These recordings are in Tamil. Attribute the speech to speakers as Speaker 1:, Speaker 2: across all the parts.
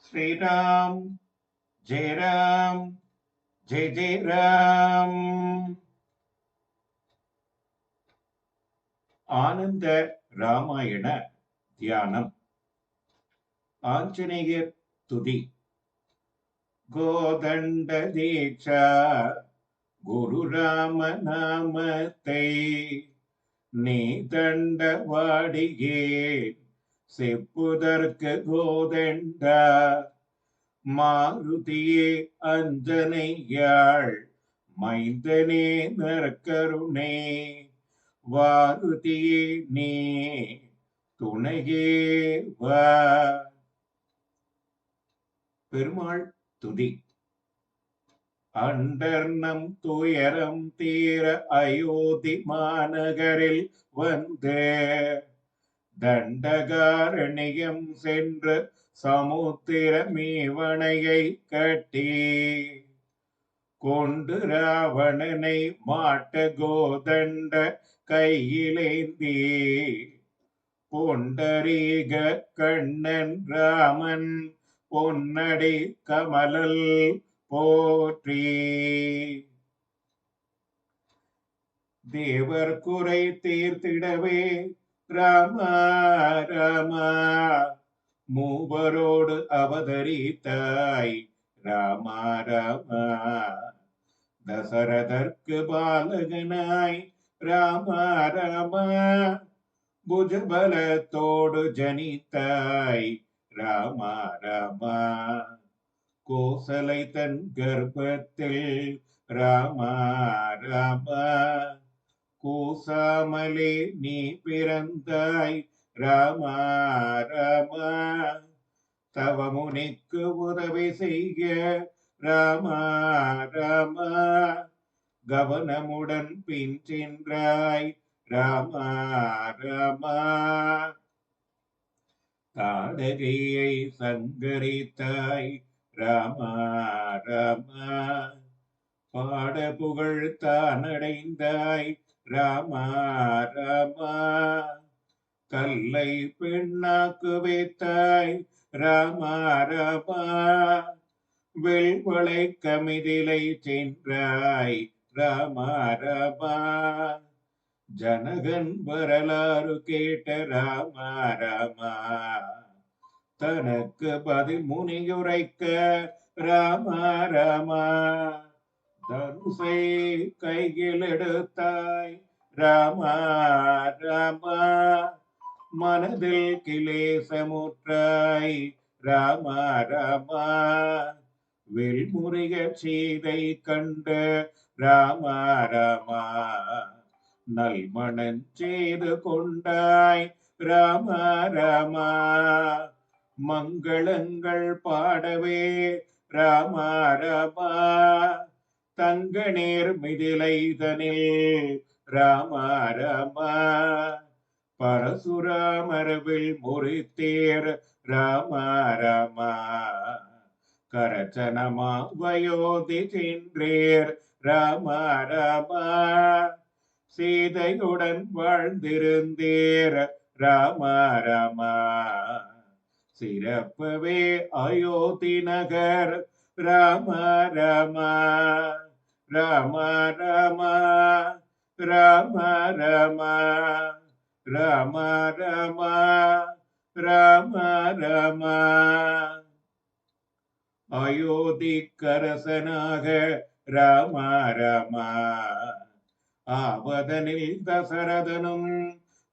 Speaker 1: ஸ்ரீராம் ஜெய ராம் ஜெய ஜெய ராம். ஆனந்த ராமாயண தியானம். ஆஞ்சநேயர் துதி. கோதண்ட தீட்சா குரு ராம நாமத்தை நீ தண்ட வாடியே செப்புதற்கு கோதண்டா. மாருதியே அஞ்சனையாள் மைந்தனே நற்கருணே வாருதியே நீ துணையே வா. பெருமாள் துதி. அண்டர்நம் துயரம் தீர அயோத்தி மாநகரில் வந்து தண்டகாரண்யம் சென்று சமுத்திர மீவனையை கட்டி கொண்டு ராவணனை மாட்ட கோதண்ட கையிலேந்தி பொண்டரீக கண்ணன் ராமன் பொன்னடி கமலல் போற்றி. தேவர் குறை தீர்த்திடவே ராமா ராமா மூவரோடு அவதரித்தாய் ராமா ராமா. தசரதற்கு பாலகனாய் ராமா ராமா புஜபலத்தோடு ஜனித்தாய் ராமா ராமா. கோசலை தன் கர்ப்பத்தில் ராமா ராமா கூசாமலே நீ பிறந்தாய் ராமா ராமா. தவமுனிக்கு உதவி செய்ய ராமா ராமா கவனமுடன் பின் சென்றாய் ராமா ராமா. தாடகையை சங்கரித்தாய் ராமா ராமா பாட புகழ் தானடைந்தாய் ராமா ராமா. கல்லை பெண்ணாக்கு வைத்தாய் ராமா ராமா வெள்வளை கமிதிலை சென்றாய் ராமா ராமா. ஜனகன் வரலாறு கேட்ட ராமா ராமா தனக்கு பதில் முனியுரைக்க ராமா ராமா. தனுசை கையில் எடுத்தாய் ராமா ராமா மனதில் கிளேசமுற்றாய் ராமா ராமா. வெல்முருக சீதை கண்ட ராமா ராமா நல்மணன் செய்து கொண்டாய் ராமா ராமா. மங்களங்கள் பாடவே ராமா ராமா தங்க நேர் மிதிலைதனில் ராமா ராமா. பரசுராமரவில் முறித்தேர் ராமா ராமா கரச்சனமா வயோதி சென்றேர் ராமா ராமா. சீதையுடன் வாழ்ந்திருந்தேர் ராமா ராமா சிறப்பவே அயோத்தி நகர் ராமா ராமா. ராமா ராமா ராமா ராமா ராமா ராமா ராமா ராமா. அயோத்திக்கரசனாக ராமா ராமா ஆவதனில் தசரதனும்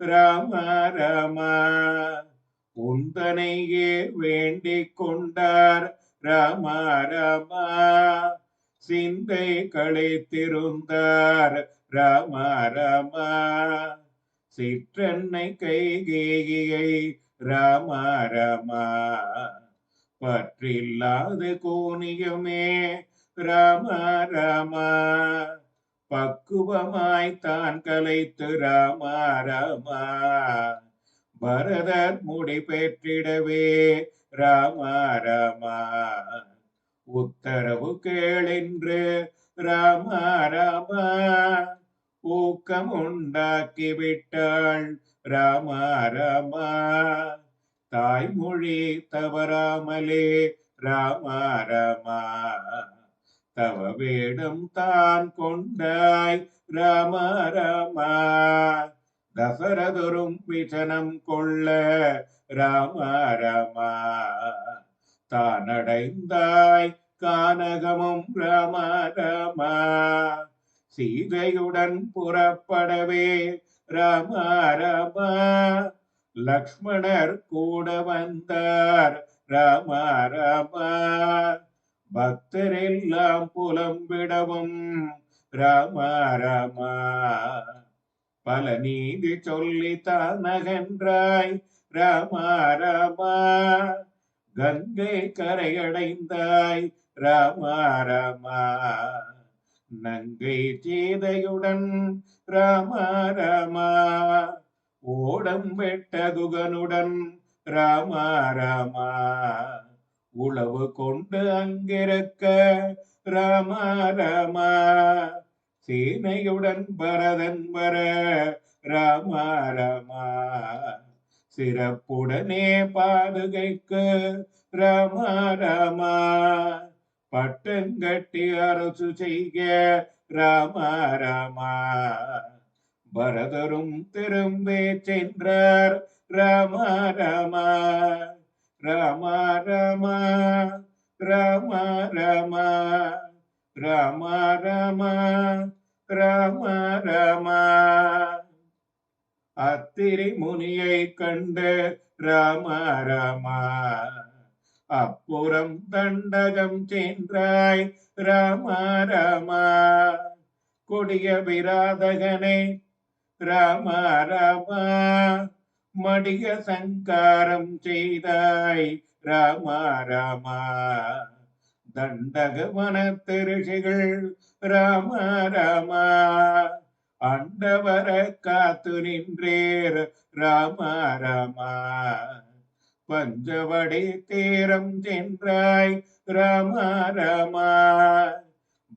Speaker 1: ராமா ராமா உந்தனையே வேண்டிக் கொண்டார் ராமா ராமா. சிந்தை களைத்திருந்தார் ராமா ராமா சிற்றன்னை கைகேயியை ராமா ராமா பற்றில்லாது கோணியுமே ராமா ராமா. பக்குவமாய் தான் கலைத்து ராமா ராமா பரதர் முடி பெற்றிடவே ராமா ராமா. உத்தரவு கேளென்று ராமா ராமா ஊக்கம் உண்டாக்கி விட்டாள் ராமா ராமா. தாய்மொழி தவறாமலே ராம ராமா தவ வேடம் தான் கொண்டாய் ராம ராமா தசரதரும் விசனம் கொள்ள ராம ராமா தானடைந்தாய் கானகமும் ராம ராமா சீதையுடன் புறப்படவே ராம ராமா லக்ஷ்மணர் கூட வந்தார் ராம ராமா பக்தரெல்லாம் புலம்பிடவும் ராம ராமா பல நீதி சொல்லி தானகன்றாய் ராம ராமா கங்கை கரையடைந்தாய் ராம ராமா நங்கை சீதையுடன் ராம ராமா ஓடம் வெட்ட குகனுடன் ராம ராமா உளவு கொண்டு அங்கிருக்க ராம ராமா சேனையுடன் பரதன் வர ராம ராமா சிறப்புடனே பாதுகைக்கு ராம ராமா பட்டங்கட்டி அரசு செய்க ராம ராமா பரதரும் திரும்பி சென்றார் ராம ராமா ராம ராமா ராம ராமா ராம ராமா ராம ராமா அத்திரி முனியை கண்டு ராம ராமா அப்புறம் தண்டகம் சென்றாய் ராம ராமா கொடிய விராதகனை ராம ராமா மடிய சங்காரம் செய்தாய் ராம ராமா தண்டகவனத்து ரிஷிகள் ராம ராமா ஆண்டவர காத்து நின்றேர் ராம ராமா பஞ்சவடி தீரம் சென்றாய் ராம ராமா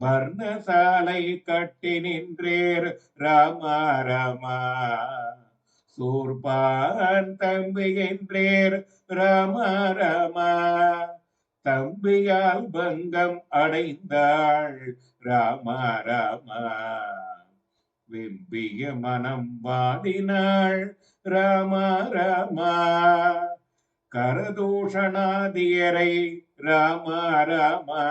Speaker 1: பர்ணசாலை கட்டி நின்றேர் ராம ராமா சூர்பான் தம்பி என்றேர் ராம ராமா தம்பியால் பங்கம் அடைந்தாள் ராம ராமா வெம்பிய மனம் வாடினாள் ராம ராமா கரதூஷணாதியரை ராம ராமா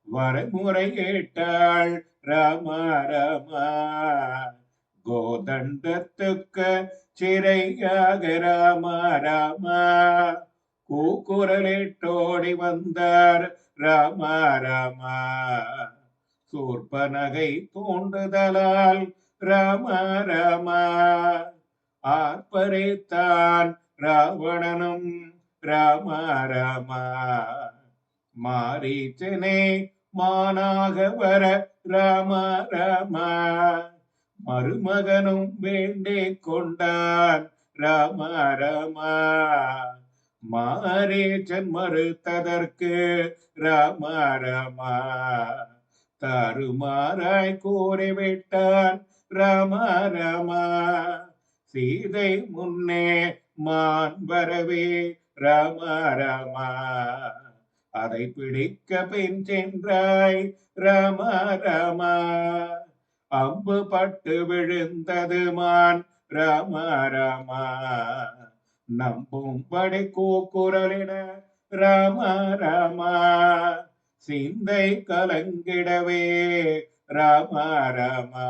Speaker 1: வரமுறை கேட்டாள் ராம ராமா கோதண்டத்துக்கு சிறையாக ராம ராமா கூக்குரலிட்டோடி வந்தார் ராம ராமா சூர்பனகை தூண்டுதலால் ராம ராமா ஆர்ப்பரித்தான் ராவணனும் ராம ராமா மாரீச்சனே மானாக வர ராம ராமா மருமகனும் வேண்டிக் கொண்டான் ராம ராமா மாரீச்சன் மறுத்ததற்கு ராம ராமா தாறுமாறாய் கூறிவிட்டான் ராம ராமா சீதை முன்னே மான் வரவே ராம ராமா அதை பிடிக்க பின் சென்றாய் ராம ராமா அம்பு பட்டு விழுந்தது மான் ராம ராமா நம்பும்படி கூக்குரலிட ராம ராமா சிந்தை கலங்கிடவே ராம ராமா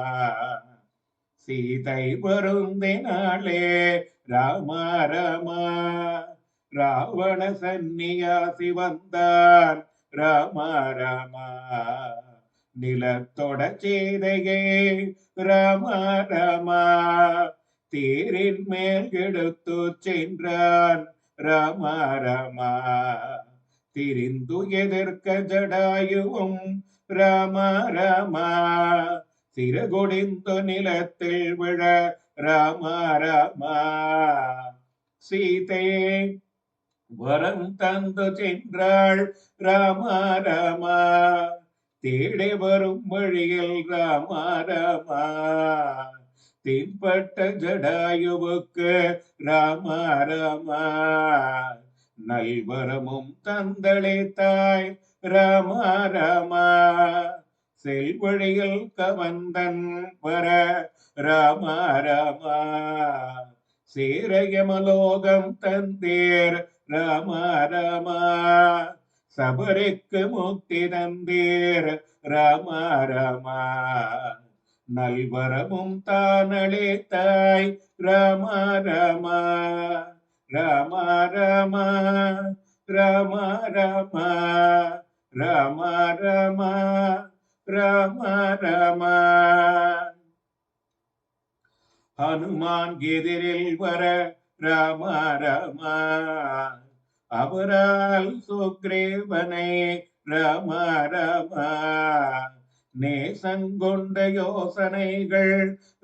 Speaker 1: சீதை வருந்தினாளே ராம ராமா ராவண சந்நியாசி வந்தான் ராம ராமா நிலத்தொட சீதையே ராம ராமா தேரின் மேல் எடுத்து சென்றான் ராம ராமா திரிந்து எதிர்க்க ஜடாயுவும் ராம ராமா சிறகொடிந்து நிலத்தில் விழ ராம ராமா சீதை வரம் தந்து சென்றாள் ராம ராமா தேடி வரும் வழியில் ராம ராமா தென்பட்ட ஜடாயுவுக்கு ராம ராமா நல்வரமும் தந்தளித்தாய் ராமா ராமா. செல்வழியில் கவந்தன் வர ராமா ராமா. சேரயமலோகம் தந்தேர் ராமா ராமா. சபரிக்கு முக்தி தந்தேர் ராமா ராமா. நல்வரமும் தானளித்தாய் ராமா ராமா. ராமா ராமா ராமா ராமா ராமா ராமா ராமா ராமா. ஹனுமான் எதிரில் வர ராமா ராமா. அவரால் சுக்ரீவனை ராமா ராமா. நேசங்கொண்ட யோசனைகள்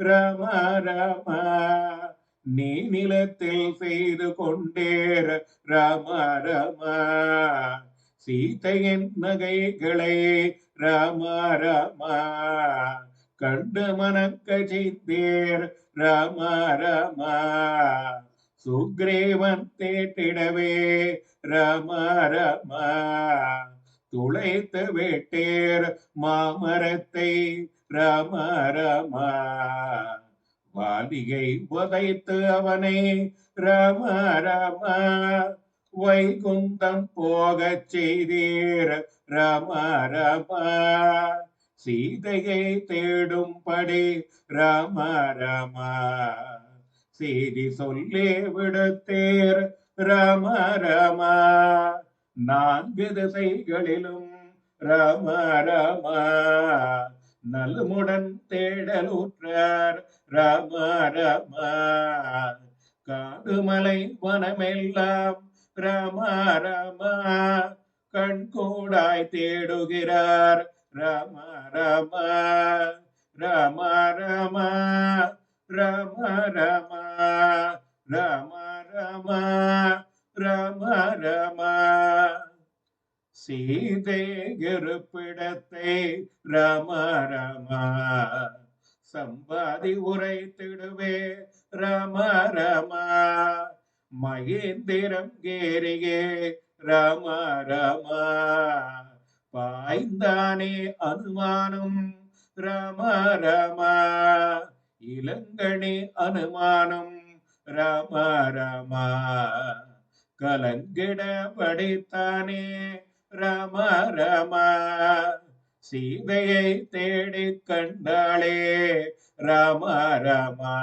Speaker 1: ராமா ராமா. நீ நிலத்தில் செய்து கொண்டேர் ராமா ராமா. சீதையின் நகைகளை ராமா ராமா. கண்டு மணக்க செய்தேர் ராமா ராமா. சுக்ரீவன் தேட்டிடவே ராமா ராமா. துளைத்து விட்டேர் மாமரத்தை ராமா ராமா. வாலியை உதைத்து அவனை ராமா ராமா. வைகுந்தம் போகச் செய்தீர் ராமா ராமா. சீதையை தேடும்படி ராமா ராமா. செய்தி சொல்லி விடுத்தீர் ராமா ராமா. 4 திசைகளிலும் ராமா ராமா. நலமுடன் தேடலுற்றார் ராமா ராமா. காடுமலை வனமெல்லாம் ராமா ராமா. கண்கூடாய் தேடுகிறார் ராமா ராமா. ராமா ராமா ராமா ராமா ராமா ராமா ராமா ராமா. சீதை இருப்பிடத்தை ராமா ராமா. சம்பாதி உரைத்திடுவே ராமா ராமா. மகேந்திரம் கேரியே ராமா ராமா. பாய்ந்தானே அனுமானம் ராமா ராமா. இளங்கணி அனுமானம் ராமா ராமா. கலங்கிட படித்தானே ராமா ராமா. சீதையை தேடி கண்டாளே ராமா ராமா.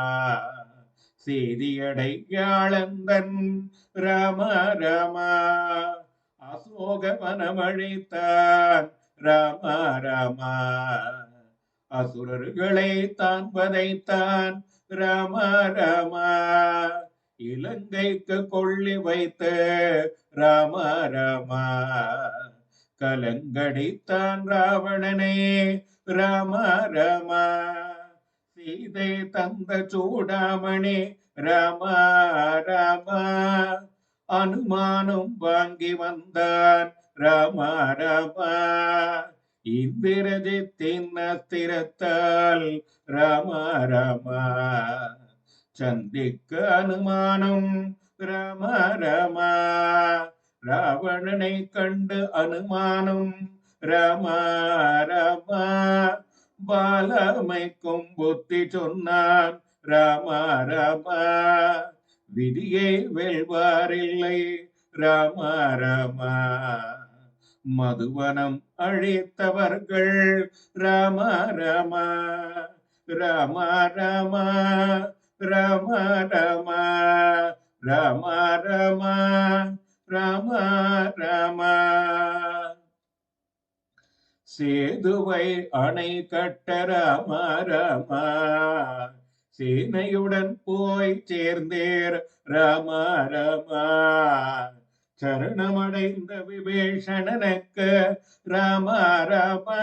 Speaker 1: செய்தியடையாளந்தன் ராமா ராமா. அசோகவனமழித்தான் ராமா ராமா. அசுரர்களை தான் வதைத்தான் ராமா ராமா. இலங்கைக்கு கொள்ளி வைத்து ராமா ராமா. கலங்கடித்தான் ராவணனே ராமா ராமா. சீதை தந்த சூடாமணி ராமா ராமா. அனுமானம் வாங்கி வந்தான் ராமா ராமா. இந்திரஜித்தின் அஸ்திரத்தால் ராமா ராமா. சந்திக்க அனுமானம் ராமா ராமா. ராவணனை கண்டு அனுமானம் ராமா ராமா. பாலமைக்கும் புத்தி சொன்னான் ராமா ராமா. விதியை வெல்வாரில்லை ராமா ராமா. மதுவனம் அழித்தவர்கள் ராமா ராமா. ராமா ராமா ராமா ராமா ராமா ராமா ராமா ராமா. சேதுவை அணை கட்ட ராமா ராமா. சேனையுடன் போய் சேர்ந்தேர் ராமா ராமா. சரணமடைந்த விபீஷணனுக்கு ராமா ராமா.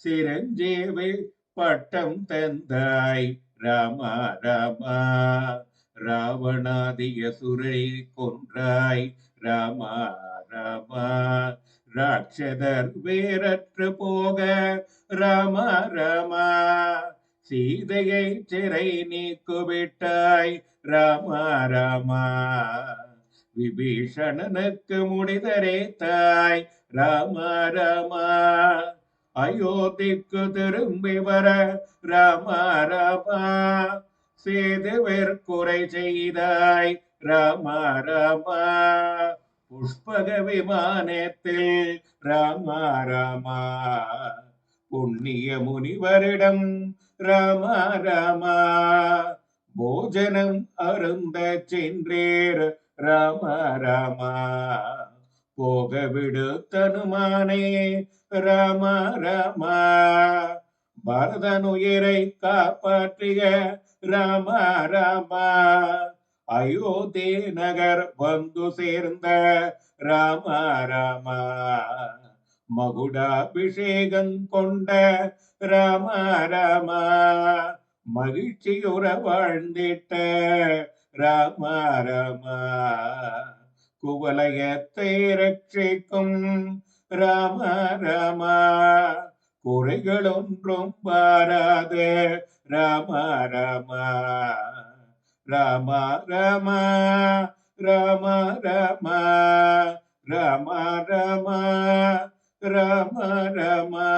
Speaker 1: சிரஞ்சீவி பட்டம் தந்தாய் ராமா ராமா. ராவணாதிய சுரை கொன்றாய் ராமா ராமா. ராட்சதர் வேறற்று போக ராமா ராமா. சீதையை சிறை நீக்குவிட்டாய் ராமா ராமா. விபீஷணனுக்கு முடிதரே தாய் ராம ராமா. அயோத்திக்கு திரும்பி வர ராம ராமா. சேதுவிற்குறை செய்தாய் ராம ராமா. புஷ்பக விமானத்தில் ராம ராமா. புண்ணிய முனிவரிடம் ராம ராமா. போஜனம் அருந்த சென்றேர் ராம ராமா. போக விடுத்தனுமானே ராம ராமா. பரதனுயிரை காப்பாற்றிய ராம ராமா. அயோத்தி நகர் வந்து சேர்ந்த ராம ராமா. மகுடாபிஷேகம் கொண்ட ராம ராமா. மகிழ்ச்சியுற வாழ்ந்திட்ட ராம ராமா. குவலயத்தை ரட்சிக்கும் ராம ராமா. குறைகள் ஒன்றும் பாராது ராம ராமா. ராம ராமா. ராம ராமா. ராம ராமா. ராம ராமா.